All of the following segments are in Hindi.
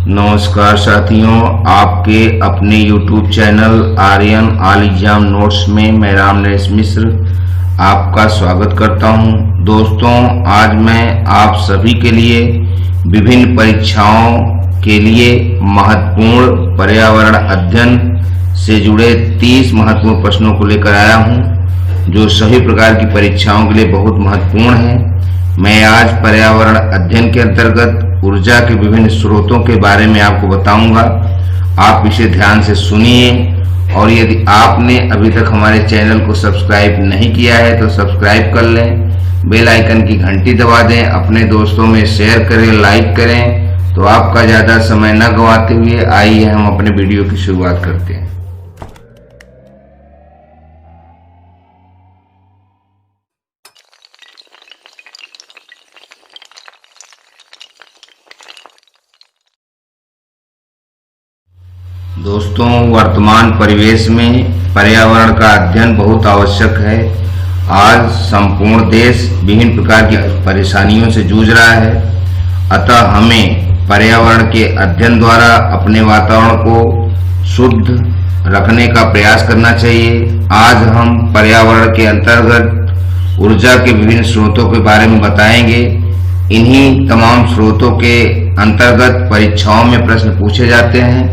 नमस्कार साथियों, आपके अपने YouTube channel Aryan all exam notes में मैं राम नरेश मिश्र आपका स्वागत करता हूं। दोस्तों, आज मैं आप सभी के लिए विभिन्न परीक्षाओं के लिए महत्वपूर्ण पर्यावरण अध्ययन से जुड़े 30 महत्वपूर्ण प्रश्नों को लेकर आया हूं, जो सभी प्रकार की परीक्षाओं के लिए बहुत महत्वपूर्ण है। मैं आज पर्यावरण अध्ययन के अंतर्गत ऊर्जा के विभिन्न स्रोतों के बारे में आपको बताऊंगा। आप इसे ध्यान से सुनिए और यदि आपने अभी तक हमारे चैनल को सब्सक्राइब नहीं किया है तो सब्सक्राइब कर लें, बेल आइकन की घंटी दबा दें, अपने दोस्तों में शेयर करें, लाइक करें। तो आपका ज़्यादा समय न गंवाते हुए आइए हम अपने वीडियो की शुरुआत करते हैं। दोस्तों, वर्तमान परिवेश में पर्यावरण का अध्ययन बहुत आवश्यक है। आज संपूर्ण देश विभिन्न प्रकार की परेशानियों से जूझ रहा है, अतः हमें पर्यावरण के अध्ययन द्वारा अपने वातावरण को शुद्ध रखने का प्रयास करना चाहिए। आज हम पर्यावरण के अंतर्गत ऊर्जा के विभिन्न स्रोतों के बारे में बताएंगे। इन्हीं तमाम स्रोतों के अंतर्गत परीक्षाओं में प्रश्न पूछे जाते हैं।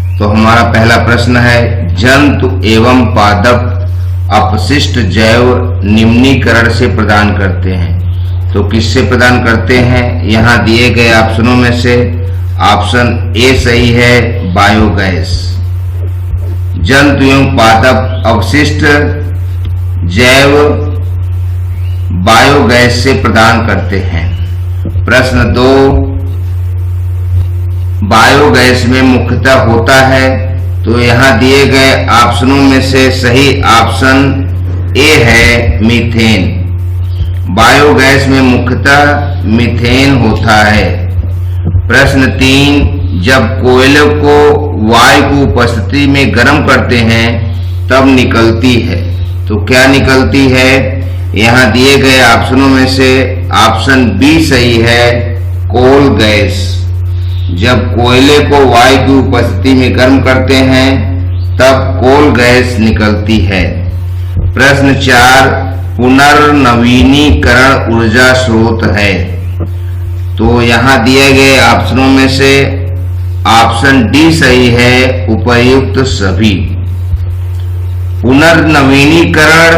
तो हमारा पहला प्रश्न है, जंतु एवं पादप अपशिष्ट जैव निम्नीकरण से प्रदान करते हैं। तो किससे प्रदान करते हैं? यहाँ दिए गए ऑप्शनों में से ऑप्शन ए सही है, बायोगैस। जंतु एवं पादप अपशिष्ट जैव बायोगैस से प्रदान करते हैं। प्रश्न 2, बायोगैस में मुख्यतः होता है। तो यहाँ दिए गए ऑप्शनों में से सही ऑप्शन ए है, मीथेन। बायोगैस में मुख्यतः मीथेन होता है। प्रश्न 3, जब कोयले को वायु की उपस्थिति में गर्म करते हैं तब निकलती है। तो क्या निकलती है? यहाँ दिए गए ऑप्शनों में से ऑप्शन बी सही है, कोल गैस। जब कोयले को वायु की उपस्थिति में गर्म करते हैं तब कोल गैस निकलती है। प्रश्न 4, पुनर्नवीनीकरण ऊर्जा स्रोत है। तो यहाँ दिए गए ऑप्शनों में से ऑप्शन डी सही है, उपर्युक्त सभी। पुनर्नवीनीकरण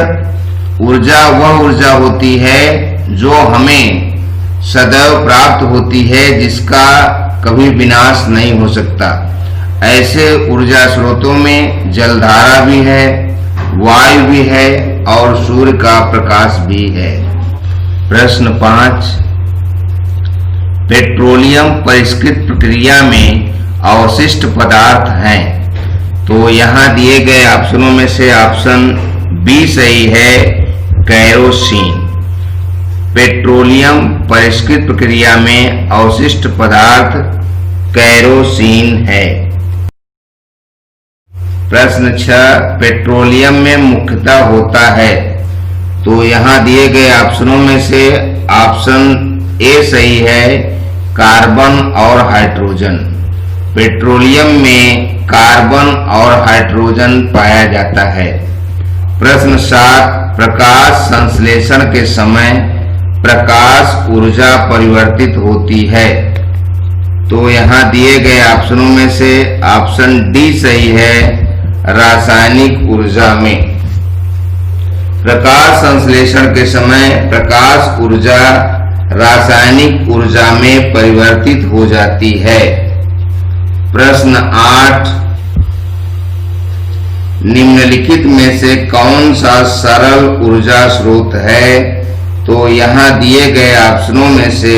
ऊर्जा वह ऊर्जा होती है जो हमें सदैव प्राप्त होती है, जिसका कभी विनाश नहीं हो सकता। ऐसे ऊर्जा स्रोतों में जलधारा भी है, वायु भी है और सूर्य का प्रकाश भी है। प्रश्न 5, पेट्रोलियम परिष्कृत प्रक्रिया में अवशिष्ट पदार्थ हैं। तो यहाँ दिए गए ऑप्शनों में से ऑप्शन बी सही है, केरोसिन। पेट्रोलियम परिष्कृत प्रक्रिया में अवशिष्ट पदार्थ केरोसिन है। प्रश्न 6, पेट्रोलियम में मुख्यतः होता है। तो यहाँ दिए गए ऑप्शनों में से ऑप्शन ए सही है, कार्बन और हाइड्रोजन। पेट्रोलियम में कार्बन और हाइड्रोजन पाया जाता है। प्रश्न 7, प्रकाश संश्लेषण के समय प्रकाश ऊर्जा परिवर्तित होती है। तो यहाँ दिए गए ऑप्शनों में से ऑप्शन डी सही है, रासायनिक ऊर्जा में। प्रकाश संश्लेषण के समय प्रकाश ऊर्जा रासायनिक ऊर्जा में परिवर्तित हो जाती है। प्रश्न 8, निम्नलिखित में से कौन सा सरल ऊर्जा स्रोत है? तो यहाँ दिए गए ऑप्शनों में से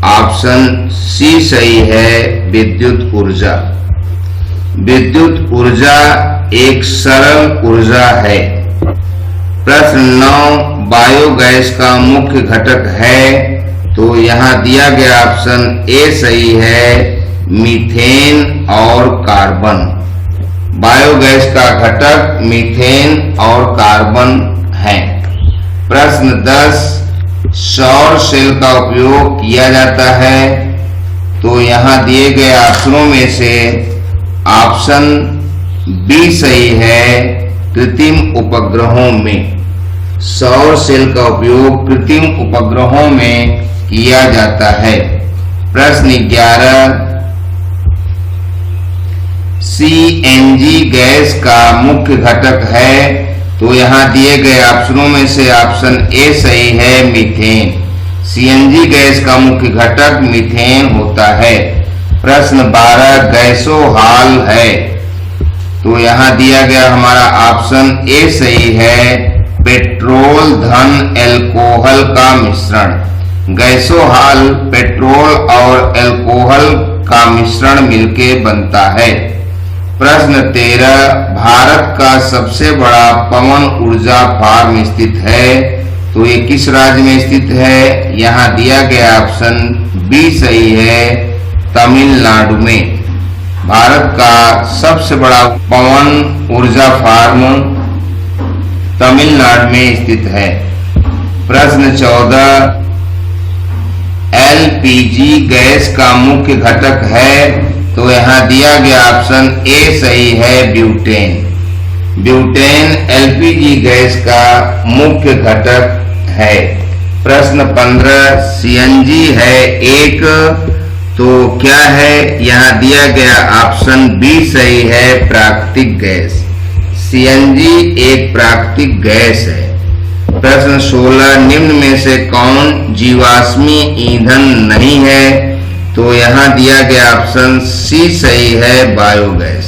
ऑप्शन सी सही है, विद्युत ऊर्जा। विद्युत ऊर्जा एक सरल ऊर्जा है। प्रश्न 9, बायोगैस का मुख्य घटक है। तो यहाँ दिया गया ऑप्शन ए सही है, मीथेन और कार्बन। बायोगैस का घटक मीथेन और कार्बन है। प्रश्न 10, सौर सेल का उपयोग किया जाता है। तो यहाँ दिए गए ऑप्शनों में से ऑप्शन बी सही है। कृत्रिम उपग्रहों में सौर सेल का उपयोग कृत्रिम उपग्रहों में किया जाता है। प्रश्न 11, सीएनजी गैस का मुख्य घटक है। तो यहाँ दिए गए ऑप्शनों में से ऑप्शन ए सही है, मीथेन। सीएनजी गैस का मुख्य घटक मीथेन होता है। प्रश्न 12, गैसोहाल है। तो यहाँ दिया गया हमारा ऑप्शन ए सही है, पेट्रोल धन एल्कोहल का मिश्रण। गैसोहाल पेट्रोल और एल्कोहल का मिश्रण मिलके बनता है। प्रश्न 13, भारत का सबसे बड़ा पवन ऊर्जा फार्म स्थित है। तो ये किस राज्य में स्थित है? यहाँ दिया गया ऑप्शन बी सही है, तमिलनाडु में। भारत का सबसे बड़ा पवन ऊर्जा फार्म तमिलनाडु में स्थित है। प्रश्न 14, एलपीजी गैस का मुख्य घटक है। तो यहाँ दिया गया ऑप्शन ए सही है, ब्यूटेन। ब्यूटेन एलपीजी गैस का मुख्य घटक है। प्रश्न 15, सीएनजी है एक, तो क्या है? यहाँ दिया गया ऑप्शन बी सही है, प्राकृतिक गैस। सीएनजी एक प्राकृतिक गैस है। प्रश्न 16, निम्न में से कौन जीवाश्मी ईंधन नहीं है? तो यहाँ दिया गया ऑप्शन सी सही है, बायोगैस।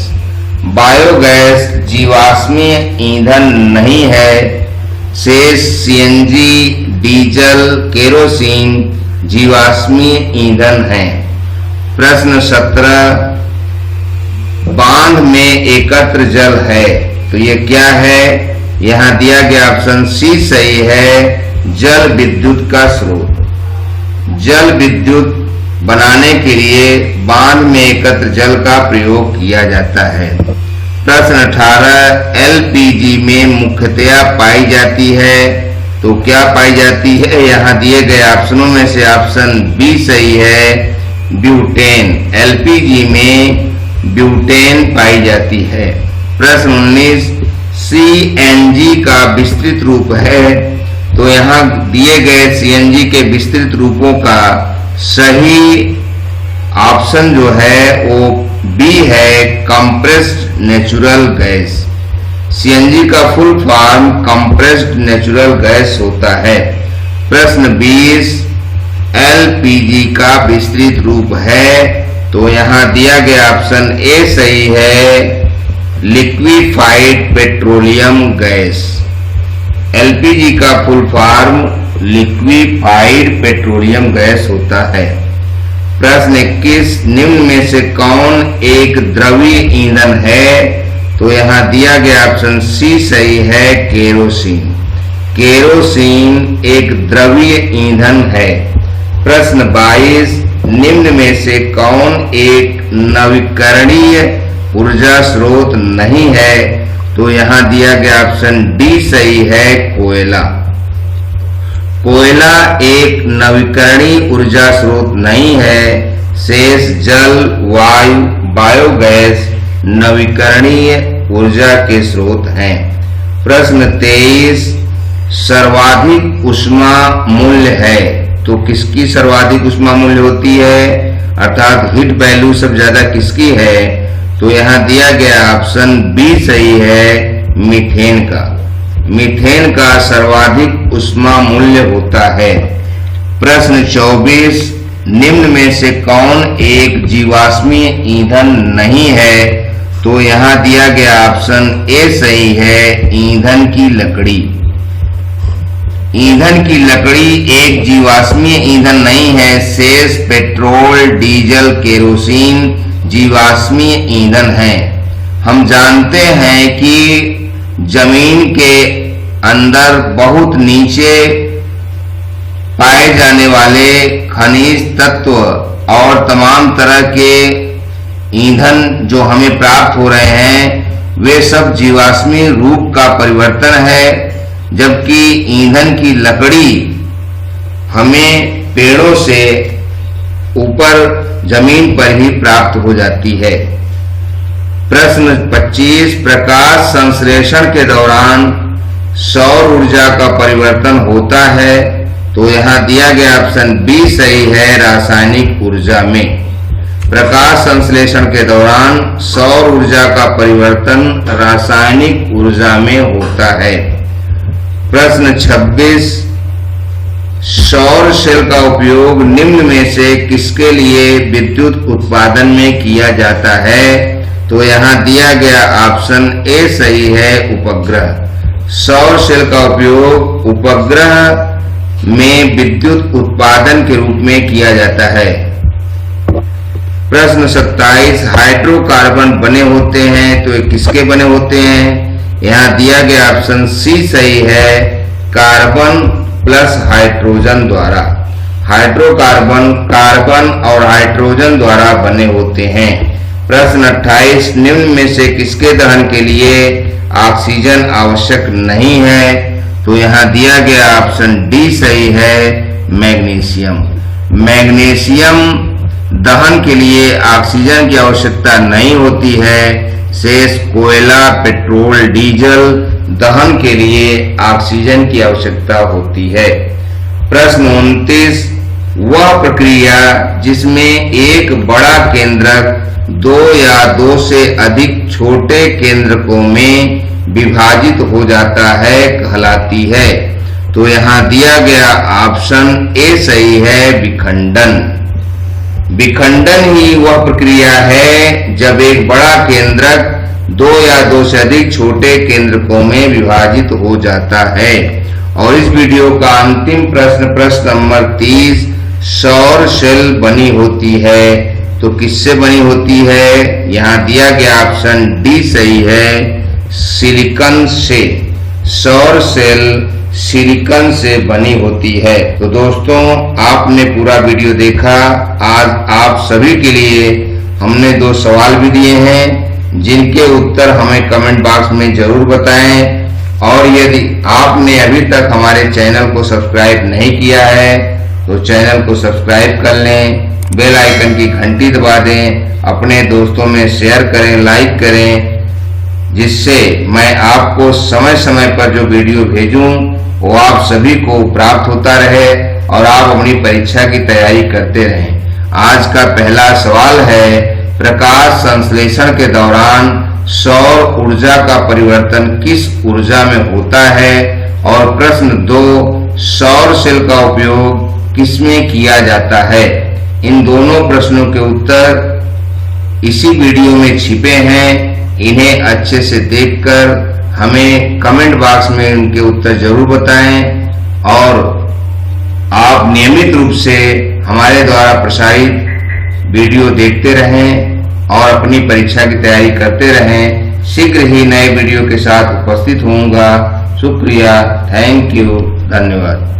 बायोगैस जीवाश्मी ईंधन नहीं है। शेष सीएनजी, डीजल, केरोसिन जीवाश्मी ईंधन है। प्रश्न 17, बांध में एकत्र जल है। तो ये क्या है? यहाँ दिया गया ऑप्शन सी सही है, जल विद्युत का स्रोत। जल विद्युत बनाने के लिए बांध में एकत्र जल का प्रयोग किया जाता है। प्रश्न 18, एलपीजी में मुख्यतया पाई जाती है। तो क्या पाई जाती है? यहाँ दिए गए ऑप्शनों में से ऑप्शन बी सही है, ब्यूटेन। एलपीजी में ब्यूटेन पाई जाती है। प्रश्न 19, सीएनजी का विस्तृत रूप है। तो यहाँ दिए गए सीएनजी के विस्तृत रूपों का सही ऑप्शन जो है वो बी है, कंप्रेस्ड नेचुरल गैस। सीएनजी का full form compressed natural gas होता है। प्रश्न 20, एलपीजी का विस्तृत रूप है। तो यहाँ दिया गया ऑप्शन ए सही है, लिक्विफाइड पेट्रोलियम गैस। एलपीजी का full form liquefied petroleum gas होता है। प्रश्न 21, निम्न में से कौन एक द्रवीय ईंधन है? तो यहाँ दिया गया ऑप्शन सी सही है, केरोसिन। केरोसिन एक द्रवीय ईंधन है। प्रश्न 22, निम्न में से कौन एक नवीकरणीय ऊर्जा स्रोत नहीं है? तो यहाँ दिया गया ऑप्शन डी सही है, कोयला। कोयला एक नवीकरणीय ऊर्जा स्रोत नहीं है। शेष जल, वायु, बायोगैस नवीकरणीय ऊर्जा के स्रोत हैं। प्रश्न 23, सर्वाधिक ऊष्मा मूल्य है। तो किसकी सर्वाधिक ऊष्मा मूल्य होती है, अर्थात हीट वैल्यू सब ज्यादा किसकी है? तो यहाँ दिया गया ऑप्शन बी सही है, मीथेन का। मीथेन का सर्वाधिक ऊष्मा मूल्य होता है। प्रश्न 24, निम्न में से कौन एक जीवाश्मी ईंधन नहीं है? तो यहाँ दिया गया ऑप्शन ए सही है, ईंधन की लकड़ी। ईंधन की लकड़ी एक जीवाश्मी ईंधन नहीं है। शेष पेट्रोल, डीजल, केरोसिन जीवाश्मी ईंधन है। हम जानते हैं कि जमीन के अंदर बहुत नीचे पाए जाने वाले खनिज तत्व और तमाम तरह के ईंधन जो हमें प्राप्त हो रहे हैं वे सब जीवाश्मी रूप का परिवर्तन है, जबकि ईंधन की लकड़ी हमें पेड़ों से ऊपर जमीन पर ही प्राप्त हो जाती है। प्रश्न 25, प्रकाश संश्लेषण के दौरान सौर ऊर्जा का परिवर्तन होता है, तो यहाँ दिया गया ऑप्शन बी सही है, रासायनिक ऊर्जा में। प्रकाश संश्लेषण के दौरान सौर ऊर्जा का परिवर्तन रासायनिक ऊर्जा में होता है। प्रश्न 26, सौर सेल का उपयोग निम्न में से किसके लिए विद्युत उत्पादन में किया जाता है, तो यहाँ दिया गया ऑप्शन ए सही है, उपग्रह। सौर सेल का उपयोग उपग्रह में विद्युत उत्पादन के रूप में किया जाता है। प्रश्न 27, हाइड्रोकार्बन बने होते हैं, तो ये किसके बने होते हैं, यहाँ दिया गया ऑप्शन सी सही है, कार्बन प्लस हाइड्रोजन द्वारा। हाइड्रोकार्बन कार्बन और हाइड्रोजन द्वारा बने होते हैं। प्रश्न 28, निम्न में से किसके दहन के लिए ऑक्सीजन आवश्यक नहीं है, तो यहाँ दिया गया ऑप्शन डी सही है, मैग्नीशियम। मैग्नीशियम दहन के लिए ऑक्सीजन की आवश्यकता नहीं होती है। शेष कोयला, पेट्रोल, डीजल दहन के लिए ऑक्सीजन की आवश्यकता होती है। प्रश्न 29, वह प्रक्रिया जिसमें एक बड़ा केंद्रक दो या दो से अधिक छोटे केंद्रकों में विभाजित हो जाता है कहलाती है, तो यहाँ दिया गया ऑप्शन ए सही है, विखंडन। विखंडन ही वह प्रक्रिया है जब एक बड़ा केंद्रक दो या दो से अधिक छोटे केंद्रकों में विभाजित हो जाता है। और इस वीडियो का अंतिम प्रश्न, प्रश्न नंबर 30, सौर सेल बनी होती है, तो किससे बनी होती है, यहाँ दिया गया ऑप्शन डी सही है, सिलिकॉन से। सौर सेल सिलिकॉन से बनी होती है। तो दोस्तों, आपने पूरा वीडियो देखा। आज आप सभी के लिए हमने 2 सवाल भी दिए हैं, जिनके उत्तर हमें कमेंट बॉक्स में जरूर बताएं। और यदि आपने अभी तक हमारे चैनल को सब्सक्राइब नहीं किया है, तो चैनल को सब्सक्राइब कर लें, बेल आइकन की घंटी दबा दें, अपने दोस्तों में शेयर करें, लाइक करें, जिससे मैं आपको समय समय पर जो वीडियो भेजूं वो आप सभी को प्राप्त होता रहे और आप अपनी परीक्षा की तैयारी करते रहें। आज का पहला सवाल है, प्रकाश संश्लेषण के दौरान सौर ऊर्जा का परिवर्तन किस ऊर्जा में होता है। और प्रश्न 2, सौर सेल का उपयोग किसमें किया जाता है। इन दोनों प्रश्नों के उत्तर इसी वीडियो में छिपे हैं। इन्हें अच्छे से देखकर हमें कमेंट बॉक्स में उनके उत्तर जरूर बताएं और आप नियमित रूप से हमारे द्वारा प्रसारित वीडियो देखते रहें और अपनी परीक्षा की तैयारी करते रहें। शीघ्र ही नए वीडियो के साथ उपस्थित होऊंगा। शुक्रिया, थैंक यू, धन्यवाद।